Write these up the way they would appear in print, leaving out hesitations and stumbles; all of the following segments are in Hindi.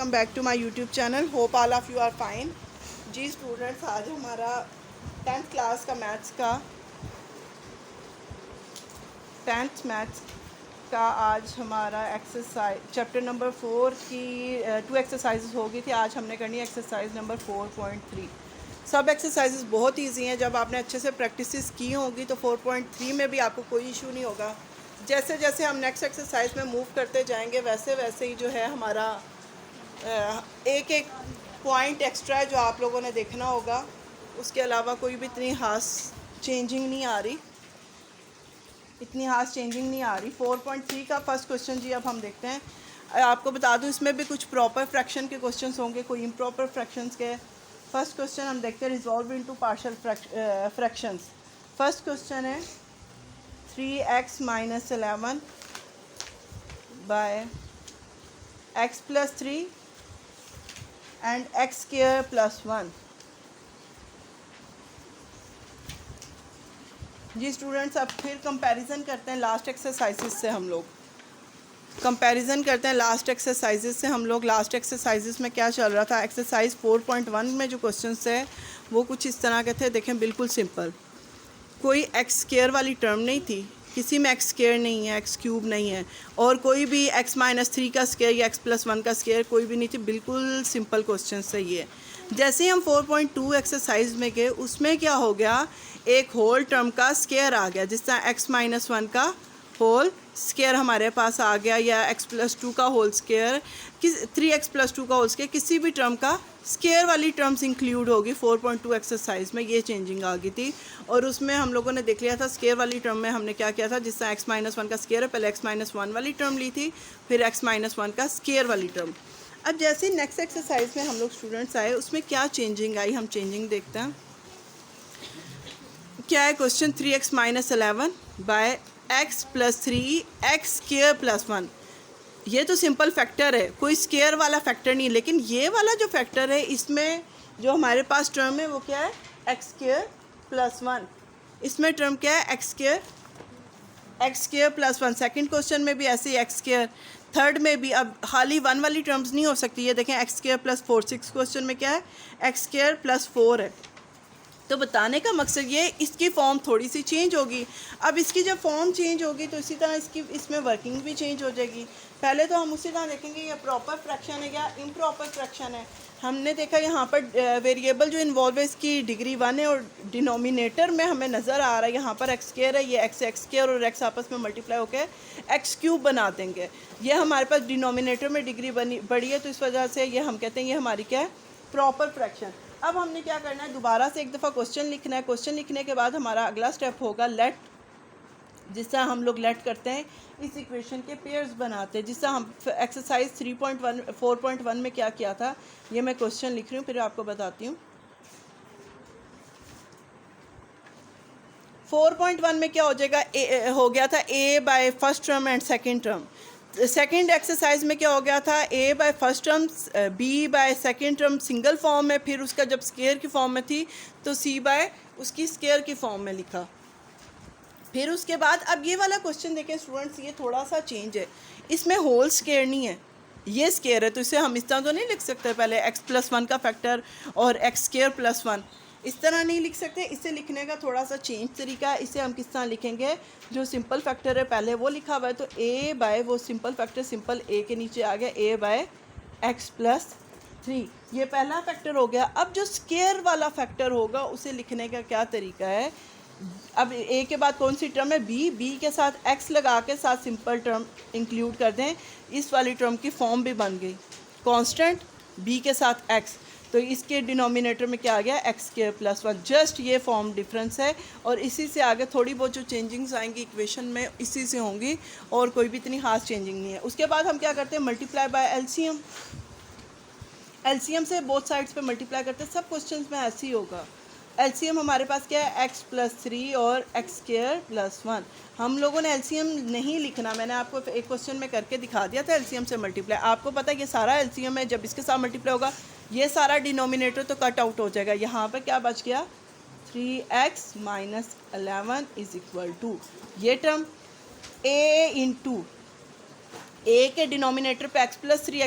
Welcome back to my YouTube channel. Hope all of you are fine. जी स्टूडेंट्स, आज हमारा 10th क्लास का मैथ्स का आज हमारा एक्सरसाइज चैप्टर नंबर 4 की 2 एक्सरसाइजेज हो गई थी। आज हमने करनी है एक्सरसाइज नंबर 4.3। सब एक्सरसाइजेज बहुत ईजी हैं। जब आपने अच्छे से प्रैक्टिस की होगी तो 4.3 में भी आपको कोई इशू नहीं होगा। जैसे जैसे हम नेक्स्ट एक्सरसाइज में मूव करते जाएंगे वैसे वैसे ही जो है हमारा एक एक पॉइंट एक्स्ट्रा है जो आप लोगों ने देखना होगा। उसके अलावा कोई भी इतनी खास चेंजिंग नहीं आ रही। 4.3 का फर्स्ट क्वेश्चन जी अब हम देखते हैं। आपको बता दूं इसमें भी कुछ प्रॉपर फ्रैक्शन के क्वेश्चंस होंगे, कोई इम्प्रॉपर फ्रैक्शंस के। फर्स्ट क्वेश्चन हम देखते हैं resolve into partial fractions. First question है 3x - 11 by x + 3 and x² + 1। Ji students, अब फिर कंपैरिजन करते हैं लास्ट एक्सरसाइजेज से। हम लोग लास्ट एक्सरसाइजेज में क्या चल रहा था। एक्सरसाइज 4.1 में जो क्वेश्चंस है वो कुछ इस तरह के थे। देखें, बिल्कुल सिंपल, कोई x² वाली टर्म नहीं थी, किसी में x² नहीं है, x³ नहीं है, और कोई भी x - 3 का स्क्वायर या x + 1 का स्क्वायर कोई भी नहीं थी। बिल्कुल सिंपल क्वेश्चन है ये। जैसे ही हम 4.2 एक्सरसाइज में गए उसमें क्या हो गया, एक होल टर्म का स्क्वायर आ गया। जिस तरह x - 1 का होल स्क्वायर हमारे पास आ गया, या x + 2 का होल स्क्वायर, 3x + 2 का होल स्क्वायर, किसी भी टर्म का स्क्वायर वाली टर्म्स इंक्लूड होगी। 4.2 एक्सरसाइज में ये चेंजिंग आ गई थी। और उसमें हम लोगों ने देख लिया था स्क्वायर वाली टर्म में हमने क्या किया था। जिस तरह x - 1 का स्क्वायर है, पहले x - 1 वाली टर्म ली थी, फिर x - 1 का स्क्वायर वाली टर्म। अब जैसे नेक्स्ट एक्सरसाइज में हम लोग स्टूडेंट्स आए उसमें क्या चेंजिंग आई, हम चेंजिंग देखते हैं। क्या है question, 3x - 11 by x + 3 x² + 1। ये तो सिंपल फैक्टर है, कोई स्क्वायर वाला फैक्टर नहीं। लेकिन ये वाला जो फैक्टर है इसमें जो हमारे पास टर्म है वो क्या है, x² + 1। इसमें टर्म क्या है, x² + 1। सेकंड क्वेश्चन में भी ऐसे ही x², थर्ड में भी। अब खाली 1 वाली टर्म्स नहीं हो सकती। ये देखें, x² + 4। सिक्स क्वेश्चन में क्या है, x² + 4 है। तो बताने का मकसद ये, इसकी फॉर्म थोड़ी सी चेंज होगी। अब इसकी जब फॉर्म चेंज होगी तो इसी तरह इसमें वर्किंग भी चेंज हो जाएगी। पहले तो हम उसी तरह देखेंगे ये प्रॉपर फ्रैक्शन है या इम्प्रॉपर फ्रैक्शन है। हमने देखा यहाँ पर वेरिएबल जो इन्वॉल्व है इसकी डिग्री 1 है, और डिनोमिनेटर में हमें नज़र आ रहा है यहाँ पर x² है, ये x² और x आपस में मल्टीप्लाई होकर x³ बना देंगे। ये हमारे पास डिनोमिनेटर में डिग्री बढ़ी है, तो इस वजह से ये हम कहते हैं ये हमारी क्या है, प्रॉपर फ्रैक्शन। अब हमने क्या करना है, दोबारा से एक दफ़ा क्वेश्चन लिखना है। क्वेश्चन लिखने के बाद हमारा अगला स्टेप होगा लेट। जिस तरह हम लोग लेट करते हैं, इस इक्वेशन के पेयर्स बनाते हैं। जिस तरह हम एक्सरसाइज 4.1 में क्या किया था, ये मैं क्वेश्चन लिख रही हूँ फिर आपको बताती हूँ। 4.1 में क्या हो जाएगा, हो गया था a by first term and second term. Second exercise में क्या हो गया था, a by first term, b by second term single form में, फिर उसका जब स्क्वायर की फॉर्म में थी तो c बाय उसकी स्क्वायर की फॉर्म में लिखा। फिर उसके बाद अब ये वाला क्वेश्चन देखें स्टूडेंट्स, ये थोड़ा सा चेंज है। इसमें होल स्क्वायर नहीं है, ये स्क्वायर है, तो इसे हम इस तरह तो नहीं लिख सकते। पहले x + 1 का फैक्टर और x² + 1 इस तरह नहीं लिख सकते। इसे लिखने का थोड़ा सा चेंज तरीका है। इसे हम किस तरह लिखेंगे, जो सिंपल फैक्टर है पहले वो लिखा हुआ है, तो a बाय वो सिंपल फैक्टर, सिंपल a के नीचे आ गया a बाय x + 3। ये पहला फैक्टर हो गया। अब जो स्क्वायर वाला फैक्टर होगा उसे लिखने का क्या तरीका है। अब a के बाद कौन सी टर्म है, b के साथ x लगा के साथ सिंपल टर्म इंक्लूड कर दें। इस वाली टर्म की फॉर्म भी बन गई, कांस्टेंट b के साथ x, तो इसके डिनोमिनेटर में क्या आ गया, x² + 1। जस्ट ये फॉर्म डिफरेंस है, और इसी से आगे थोड़ी बहुत जो चेंजिंग्स आएंगी इक्वेशन में इसी से होंगी, और कोई भी इतनी खास चेंजिंग नहीं है। उसके बाद हम क्या करते हैं, मल्टीप्लाई बाय एलसीएम। एलसीएम से बोथ साइड्स पे मल्टीप्लाई करते हैं। सब क्वेश्चंस में ऐसे ही होगा। एलसीएम हमारे पास क्या है, x + 3 और x² + 1। हम लोगों ने एलसीएम नहीं लिखना, मैंने आपको एक क्वेश्चन में करके दिखा दिया था एलसीएम से मल्टीप्लाई। आपको पता है ये सारा एलसीएम है, जब इसके साथ मल्टीप्लाई होगा ये सारा डिनोमिनेटर तो कट आउट हो जाएगा। यहाँ पर क्या बच गया, 3x - 11 = ये टर्म a × ए के डिनोमिनेटर पे एक्स प्लस थ्री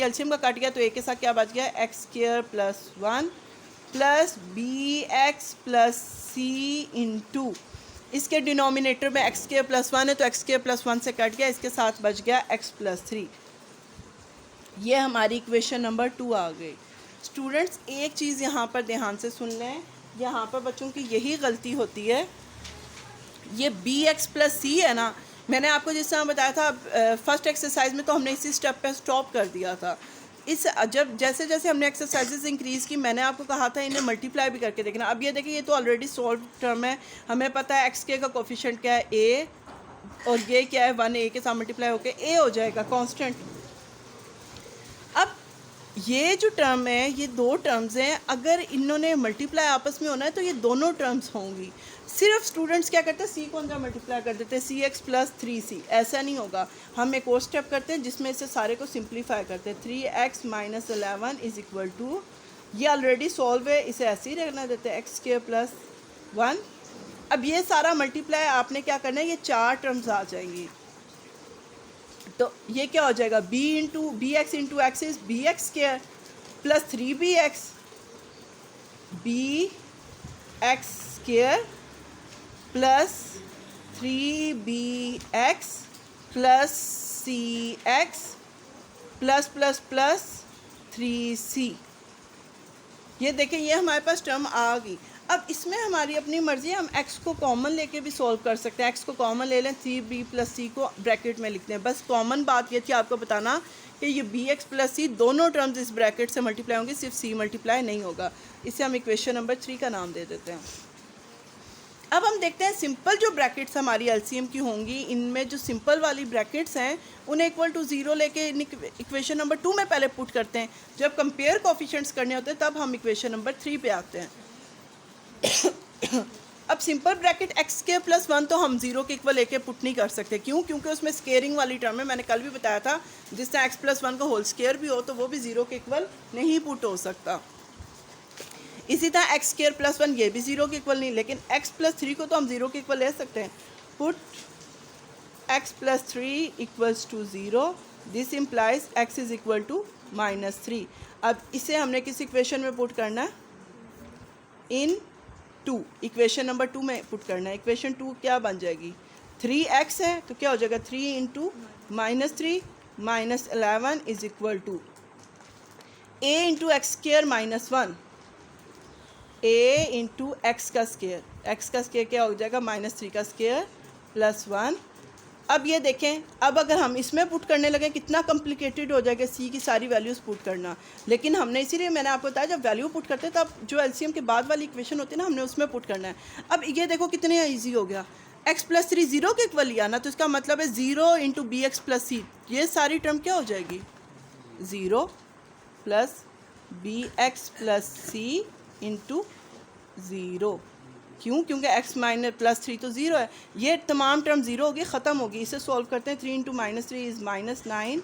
एलसीएम का कट गया तो ए के साथ क्या बच गया, x square plus one plus B x plus c into, इसके डिनोमिनेटर में एक्स स्क्वायर प्लस वन है तो एक्स स्क्वायर प्लस वन से कट गया, इसके साथ बच गया एक्स प्लस थ्री। ये हमारी इक्वेशन नंबर 2 आ गई। स्टूडेंट्स एक चीज़ यहाँ पर ध्यान से सुन लें, यहाँ पर बच्चों की यही गलती होती है, ये बी एक्स प्लस सी है ना, मैंने आपको जिस तरह बताया था फर्स्ट एक्सरसाइज में तो हमने इसी स्टेप पे स्टॉप कर दिया था। इस जब जैसे जैसे हमने एक्सरसाइजेस इंक्रीज़ की मैंने आपको कहा था इन्हें मल्टीप्लाई भी करके देखना। अब ये देखिए ये तो ऑलरेडी सॉल्व टर्म है, हमें पता है एक्स के का कोफिशिएंट क्या है ए, और ये क्या है 1 ए के साथ मल्टीप्लाई होकर ए हो जाएगा कांस्टेंट। अब ये जो टर्म है ये दो टर्म्स हैं, अगर इन्होंने मल्टीप्लाई आपस में होना है तो ये दोनों टर्म्स होंगी। सिर्फ स्टूडेंट्स क्या करते हैं सी को अंदर मल्टीप्लाई कर देते हैं, सी एक्स प्लस थ्री सी, ऐसा नहीं होगा। हम एक और स्टेप करते हैं जिसमें इसे सारे को सिंप्लीफाई करते हैं। 3x minus 11 is equal to, ये ऑलरेडी सॉल्व है, इसे ऐसे ही रहना देते हैं एक्स स्क्वायर प्लस 1। अब ये सारा मल्टीप्लाई आपने क्या करना है, ये चार टर्म्स आ जाएंगी तो ये क्या हो जाएगा, B X into X is B X square plus 3bx B X square plus 3bx plus C X plus plus plus 3c। ये देखें ये हमारे पास टर्म आ गई। अब इसमें हमारी अपनी मर्ज़ी, हम x को कॉमन लेके भी सॉल्व कर सकते हैं। x को कॉमन ले लें, 3b प्लस c को ब्रैकेट में लिखते हैं। बस कॉमन बात ये थी आपको बताना कि ये bx प्लस c दोनों टर्म्स इस ब्रैकेट से मल्टीप्लाई होंगे, सिर्फ c मल्टीप्लाई नहीं होगा। इसे हम इक्वेशन नंबर 3 का नाम दे देते हैं। अब हम देखते हैं सिंपल जो ब्रैकेट्स हमारी एलसीएम की होंगी, इनमें जो सिंपल वाली ब्रैकेट्स हैं उन्हें इक्वल टू 0 लेके इक्वेशन नंबर 2 में पहले पुट करते हैं। जब कंपेयर कोफिशिएंट्स करने होते हैं तब हम इक्वेशन नंबर 3 पे आते हैं। अब simple bracket x square plus 1 तो हम 0 के इक्वल लेके पुट नहीं कर सकते, क्यों? क्योंकि उसमें स्केयरिंग वाली टर्म है। मैंने कल भी बताया था जिस तरह एक्स प्लस 1 का होल स्केयर भी हो तो वो भी 0 के इक्वल नहीं पुट हो सकता। इसी तरह एक्स स्क्वायर प्लस 1 ये भी 0 के इक्वल नहीं, लेकिन एक्स प्लस 3 को तो हम 0 के इक्वल ले सकते हैं। Put X plus 3 equals to 0, this implies X is equal to -3। अब इसे हमने किस इक्वेशन में पुट करना है, इन 2, इक्वेशन नंबर 2 में पुट करना है। इक्वेशन 2 क्या बन जाएगी, 3x है तो क्या हो जाएगा 3 into -3 minus 11 is equal to a into X square minus 1, a into X का स्क्र, एक्स का स्क्र क्या हो जाएगा -3 का स्क्र प्लस 1। अब ये देखें, अब अगर हम इसमें पुट करने लगे कितना कॉम्प्लिकेटेड हो जाएगा सी की सारी वैल्यूज़ पुट करना। लेकिन हमने इसीलिए मैंने आपको बताया जब वैल्यू पुट करते हैं तब जो एलसीएम के बाद वाली इक्वेशन होती है ना हमने उसमें पुट करना है। अब ये देखो कितने ईजी हो गया, एक्स प्लस 3 0 के इक्वल लिया ना, तो इसका मतलब है 0 इंटू बी एक्स प्लस सी, ये सारी टर्म क्या हो जाएगी 0 plus B x plus c into 0। क्यों? क्योंकि x माइनस प्लस 3 तो 0 है, ये तमाम टर्म 0 होगी, ख़त्म होगी। इसे सॉल्व करते हैं, 3 into -3 is -9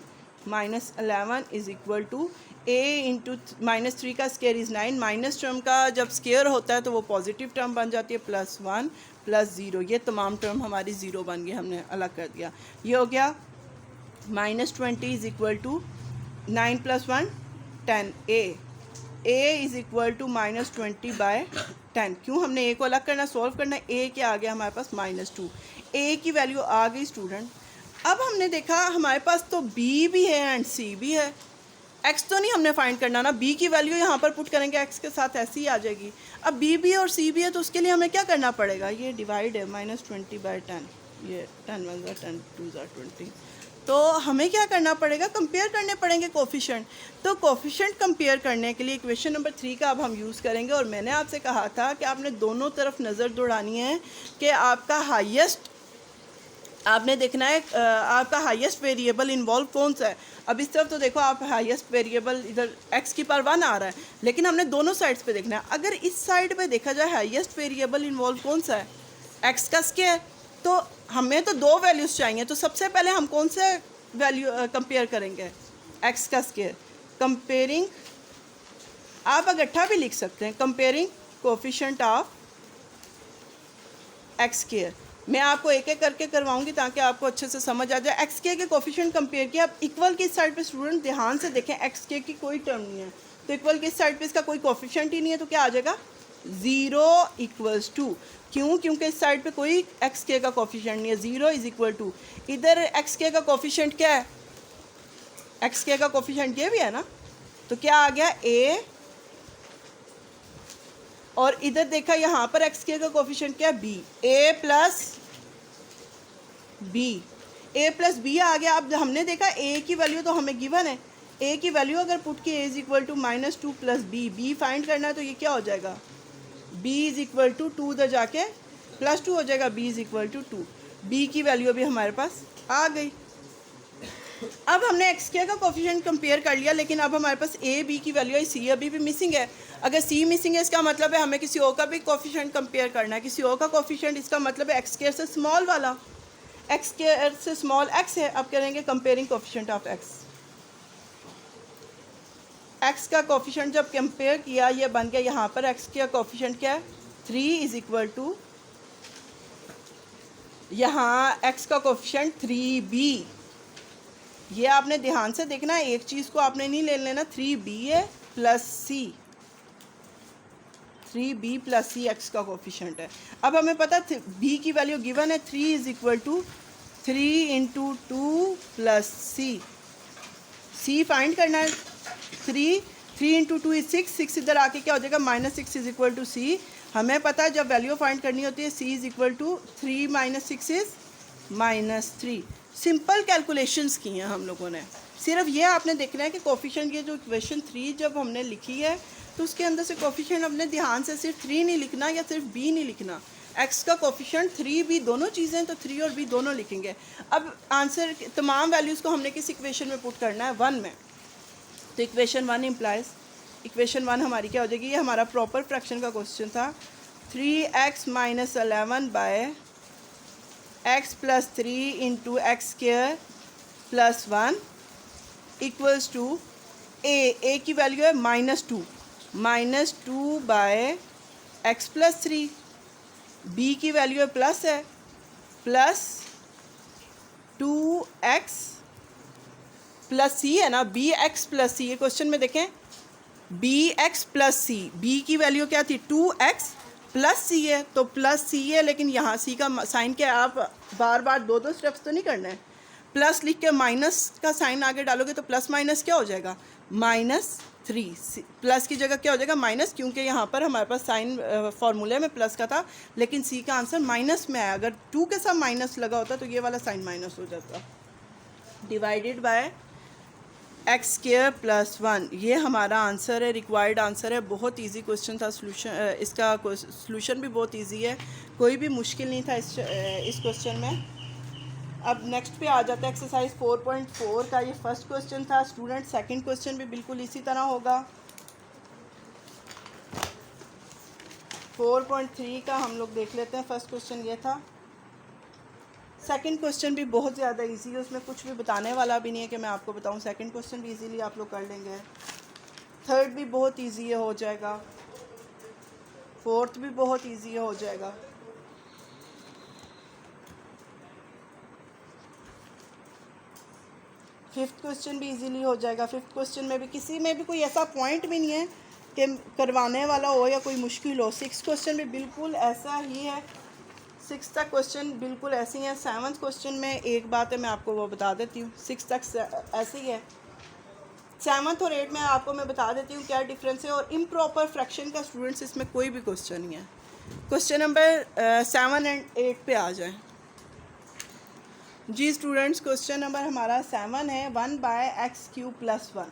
minus 11 is equal to a into -3 का स्केयर इज़ 9, माइनस टर्म का जब स्केयर होता है तो वो पॉजिटिव टर्म बन जाती है, +1 प्लस 0, ये तमाम टर्म हमारी 0 बन गई, हमने अलग कर दिया। ये हो गया -20 is equal to 9 + 1 10, a is equal to -20/10। क्यों? हमने a को अलग करना, सॉल्व करना, a क्या आ गया हमारे पास -2, a की वैल्यू आ गई स्टूडेंट। अब हमने देखा हमारे पास तो b भी है एंड c भी है, x तो नहीं हमने फाइंड करना ना, b की वैल्यू यहाँ पर पुट करेंगे x के साथ ऐसी ही आ जाएगी। अब b भी और c भी है तो उसके लिए हमें क्या करना पड़ेगा, ये डिवाइड है -20/10, ये 10 1 10 2 20, तो हमें क्या करना पड़ेगा, कंपेयर करने पड़ेंगे कोफिशिएंट। तो कोफिशिएंट कंपेयर करने के लिए इक्वेशन नंबर 3 का अब हम यूज़ करेंगे। और मैंने आपसे कहा था कि आपने दोनों तरफ नज़र दौड़ानी है कि आपका हाईएस्ट, आपने देखना है आपका हाईएस्ट वेरिएबल इन्वॉल्व कौन सा है। अब इस तरफ तो देखो आप हाईएस्ट वेरिएबल इधर x की पावर 1 आ रहा है, लेकिन हमने दोनों साइड्स पे देखना है। अगर इस साइड पे देखा जाए हाईएस्ट वेरिएबल इन्वॉल्व कौन सा है, x का स्क्वायर, तो हमें तो दो वैल्यूज़ चाहिए। तो सबसे पहले हम कौन से वैल्यू कंपेयर करेंगे, x का स्क्वायर। कंपेयरिंग, आप अगट्ठा भी लिख सकते हैं, comparing coefficient of x square. मैं आपको एक एक करके करवाऊंगी ताकि आपको अच्छे से समझ आ जाए। एक्स के कोफिशिएंट कंपेयर किया। अब इक्वल की साइड पे स्टूडेंट ध्यान से देखें, एक्स के की कोई टर्म नहीं है, तो इक्वल की साइड पे इसका कोई कोफिशिएंट ही नहीं है, तो क्या आ जाएगा 0 इक्वल्स टू। क्यों? क्योंकि इस साइड पे कोई एक्स के का कोफिशिएंट नहीं है। 0 इज इक्वल टू, इधर एक्स के का कोफिशिएंट क्या है? एक्स के का कोफिशिएंट ये भी है ना, तो क्या आ गया a, और इधर देखा यहाँ पर एक्स के का कोफिशिएंट क्या है? b, a प्लस b आ गया। अब हमने देखा a की वैल्यू तो हमें गिवन है, a की वैल्यू अगर पुट की a is equal to -2 plus b find करना है, तो ये क्या हो जाएगा? b इज इक्वल टू 2 उधर जाके +2 हो जाएगा, b is equal to 2। b की वैल्यू अभी हमारे पास आ गई। अब हमने एक्स के का कोफिशिएंट कंपेयर कर लिया, लेकिन अब हमारे पास ए बी की वैल्यू है, सी अभी भी मिसिंग है। अगर सी मिसिंग है इसका मतलब है हमें किसी और का भी कोफिशिएंट कंपेयर करना है। किसी और का कोफिशिएंट इसका मतलब है एक्स स्क्वायर से स्मॉल वाला, एक्स स्क्वायर से स्मॉल एक्स है। अब करेंगे comparing coefficient of x. X का कोफिशिएंट जब कंपेयर किया, ये बन गया यहाँ पर एक्स का कोफिशिएंट क्या है? 3 इज इक्वल टू, यहाँ एक्स का कोफिशिएंट 3b। ये आपने ध्यान से देखना है, एक चीज़ को आपने नहीं ले लेना। 3b है प्लस सी, 3b प्लस सी एक्स का कोफिशिएंट है। अब हमें पता है b की वैल्यू गिवन है, 3 is equal to 3 into 2 plus C find करना है। 3 इंटू 2 इज 6 इधर आके क्या हो जाएगा? -6 इज इक्वल टू सी। हमें पता है जब वैल्यू फाइंड करनी होती है c is equal to 3 - 6 is -3। Simple calculations की हैं हम लोगों ने। सिर्फ ये आपने देखना है कि कोफिशिएंट, ये जो इक्वेशन 3 जब हमने लिखी है तो उसके अंदर से कोफिशिएंट अपने ध्यान से सिर्फ 3 नहीं लिखना या सिर्फ b नहीं लिखना। एक्स का कोफिशिएंट 3b दोनों चीज़ें, तो 3 और b दोनों लिखेंगे। अब आंसर तमाम वैल्यूज़ को हमने किस इक्वेशन में पुट करना है? 1 में। तो इक्वेशन 1 इम्प्लाइज, इक्वेशन 1 हमारी क्या हो जाएगी? ये हमारा प्रॉपर फ्रैक्शन का क्वेश्चन था। 3x - 11 by x plus 3 into X square plus 1 equals to a की वैल्यू है -2 बाय x प्लस 3, b की वैल्यू है प्लस है प्लस 2x प्लस c है ना, bx प्लस c। ये क्वेश्चन में देखें bx प्लस c, b की वैल्यू क्या थी? 2x प्लस सी है, तो प्लस सी है, लेकिन यहाँ सी का साइन क्या है? आप बार बार दो स्टेप्स तो नहीं करना है। प्लस लिख के माइनस का साइन आगे डालोगे तो प्लस माइनस क्या हो जाएगा? -3। प्लस की जगह क्या हो जाएगा? माइनस, क्योंकि यहाँ पर हमारे पास साइन फार्मूले में प्लस का था, लेकिन सी का आंसर माइनस में आया। अगर 2 के साथ माइनस लगा होता तो ये वाला साइन माइनस हो जाता। Divided by x square plus 1, ये हमारा आंसर है, रिक्वायर्ड आंसर है। बहुत इजी क्वेश्चन था, सोल्यूशन इसका सोल्यूशन भी बहुत इजी है, कोई भी मुश्किल नहीं था इस क्वेश्चन में। अब नेक्स्ट पे आ जाता है एक्सरसाइज 4.4 का। ये फर्स्ट क्वेश्चन था स्टूडेंट। सेकंड क्वेश्चन भी बिल्कुल इसी तरह होगा। 4.3 का हम लोग देख लेते हैं। फर्स्ट क्वेश्चन ये था। सेकंड क्वेश्चन भी बहुत ज़्यादा इजी है, उसमें कुछ भी बताने वाला भी नहीं है कि मैं आपको बताऊं। सेकंड क्वेश्चन भी इजीली आप लोग कर लेंगे। थर्ड भी बहुत इजी हो जाएगा। फोर्थ भी बहुत इजी हो जाएगा। फिफ्थ क्वेश्चन भी इजीली हो जाएगा। फिफ्थ क्वेश्चन में भी किसी में भी कोई ऐसा पॉइंट भी नहीं है कि करवाने वाला हो या कोई मुश्किल हो। सिक्स क्वेश्चन भी बिल्कुल ऐसा ही है। सिक्स तक क्वेश्चन बिल्कुल ऐसे ही है। सेवन्थ क्वेश्चन में एक बात है, मैं आपको वो बता देती हूँ। सिक्स तक ऐसे ही है। सेवन्थ और एट में आपको मैं बता देती हूँ क्या डिफरेंस है। और इम्प्रॉपर फ्रैक्शन का स्टूडेंट्स इसमें कोई भी क्वेश्चन नहीं है। क्वेश्चन नंबर 7 और 8 पे आ जाए जी स्टूडेंट्स। क्वेश्चन नंबर हमारा 7 है, 1/x³ + 1।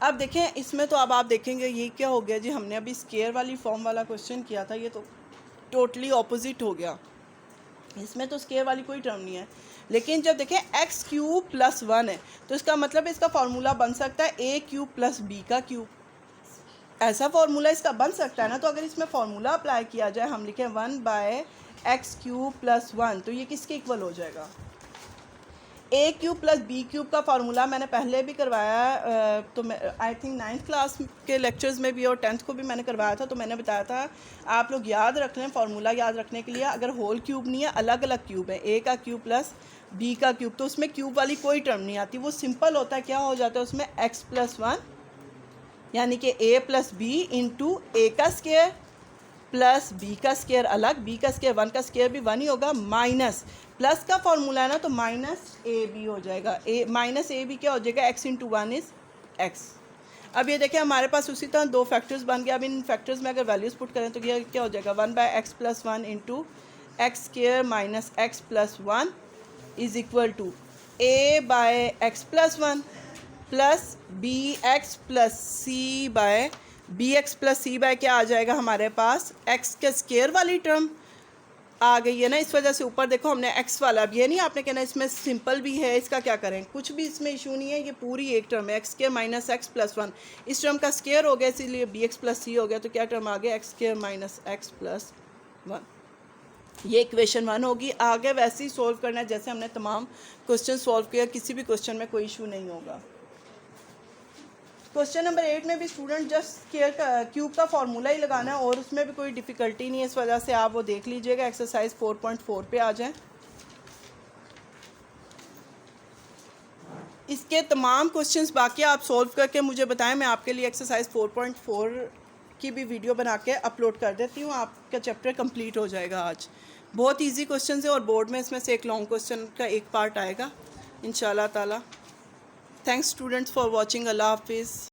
अब देखें इसमें तो अब आप देखेंगे ये क्या हो गया जी, हमने अभी स्केयर वाली फॉर्म वाला क्वेश्चन किया था, ये तो टोटली ऑपोजिट हो गया। इसमें तो स्केयर वाली कोई टर्म नहीं है, लेकिन जब देखें x³ + 1 है तो इसका मतलब इसका फार्मूला बन सकता है a³ + b का क्यूब। ऐसा फार्मूला इसका बन सकता है ना। तो अगर इसमें फार्मूला अप्लाई किया जाए, हम लिखें 1/x³ + 1, तो ये किसके इक्वल हो जाएगा? ए क्यूब प्लस बी क्यूब का फार्मूला मैंने पहले भी करवाया है, तो मैं आई थिंक 9th क्लास के लेक्चर्स में भी और 10th को भी मैंने करवाया था। तो मैंने बताया था आप लोग याद रख लें, फार्मूला याद रखने के लिए। अगर होल क्यूब नहीं है, अलग अलग क्यूब है, ए का क्यूब प्लस बी का क्यूब, तो उसमें क्यूब वाली कोई टर्म नहीं आती, वो सिंपल होता है। क्या हो जाता है उसमें, एक्स प्लस 1 यानी कि ए प्लस बी इंटू ए का स्केयर प्लस बी का स्केयर अलग, बी का स्केयर 1 का स्केयर भी 1 ही होगा, माइनस प्लस का फॉर्मूला है ना, तो माइनस ए बी हो जाएगा। ए माइनस ए बी क्या हो जाएगा, एक्स इंटू 1 इज़ एक्स। अब ये देखिए हमारे पास उसी तरह दो फैक्टर्स बन गए। अब इन फैक्टर्स में अगर वैल्यूज़ पुट करें तो ये क्या हो जाएगा, 1 by X plus 1 into X square minus X plus 1 is equal to A by X plus 1 plus B x plus C by B x plus C by क्या आ जाएगा हमारे पास, एक्स के स्केयर वाली टर्म आ गई है ना, इस वजह से ऊपर देखो हमने एक्स वाला। अब ये नहीं आपने कहना इसमें सिंपल भी है, इसका क्या करें, कुछ भी इसमें इशू नहीं है, ये पूरी एक टर्म है, x square minus X plus 1, इस टर्म का स्केयर हो गया इसीलिए बी एक्स प्लस सी हो गया, तो क्या टर्म आ गया, x square minus X plus 1। ये इक्वेशन 1 होगी। आगे वैसे ही सॉल्व करना है जैसे हमने तमाम क्वेश्चन सॉल्व किया, किसी भी क्वेश्चन में कोई इशू नहीं होगा। क्वेश्चन नंबर 8 में भी स्टूडेंट जस्ट स्केयर का क्यूब का फार्मूला ही लगाना है और उसमें भी कोई डिफ़िकल्टी नहीं है, इस वजह से आप वो देख लीजिएगा। एक्सरसाइज 4.4 पे आ जाएं। इसके तमाम क्वेश्चंस बाकी आप सॉल्व करके मुझे बताएं, मैं आपके लिए एक्सरसाइज 4.4 की भी वीडियो बना के अपलोड कर देती हूँ। आपका चैप्टर कंप्लीट हो जाएगा आज। बहुत इजी क्वेश्चन है और बोर्ड में इसमें से एक लॉन्ग क्वेश्चन का एक पार्ट आएगा इंशाल्लाह ताला। Thanks students for watching. अल्लाह हाफिज़।